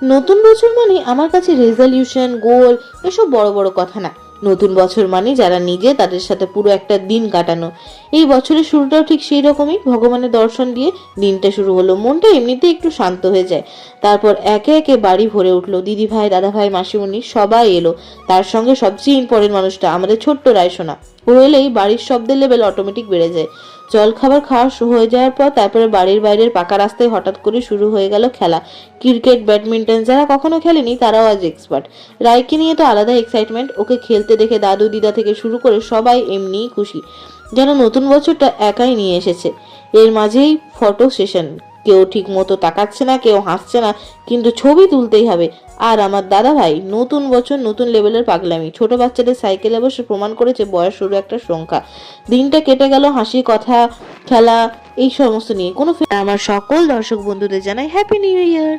নতুন বছর মানে আমার কাছে রেজলিউশন, গোল এসব বড় বড় কথা না। নতুন বছর মানে যারা নিজে তাদের সাথে পুরো একটা দিন কাটানো। এই বছরের শুরুটাও ঠিক সেই রকমই, ভগবানের দর্শন দিয়ে দিনটা শুরু হলো। মনটা এমনিতে একটু শান্ত হয়ে যায়। তারপর একে একে বাড়ি ভরে উঠলো, দিদি ভাই, দাদা ভাই, মাসিমণি সবাই এলো। তার সঙ্গে সবচেয়ে ইম্পর্টেন্ট মানুষটা, আমাদের ছোট্ট রায়সোনা। ও এলেই বাড়ির শব্দের লেভেল অটোমেটিক বেড়ে যায়। জল খাবার খাওয়া হয়ে যাওয়ার পর তারপরে বাড়ির বাইরের পাকা রাস্তায় হঠাৎ করে শুরু হয়ে গেল খেলা। ক্রিকেট, ব্যাডমিন্টন, যারা কখনো খেলেনি তারাও আজ এক্সপার্ট। রায়কে নিয়ে তো আলাদা এক্সাইটমেন্ট। ওকে খেলতে দেখে দাদু দিদা থেকে শুরু করে সবাই এমনিই খুশি, যেন নতুন বছরটা একাই নিয়ে এসেছে। এর মাঝেই ফটো সেশন। কেউ ঠিক মতো তাকাচ্ছে না, কেউ হাসছে না, কিন্তু ছবি তুলতেই হবে। আর আমার দাদা ভাই নতুন বছর নতুন লেভেলের পাগলামি। ছোট বাচ্চাদের সাইকেলে বসে প্রমাণ করেছে বয়স শুরু একটা সংখ্যা। দিনটা কেটে গেল হাসি, কথা, খেলা, এই সমস্ত নিয়ে। আমার সকল দর্শক বন্ধুদের জানাই হ্যাপি নিউ ইয়ার।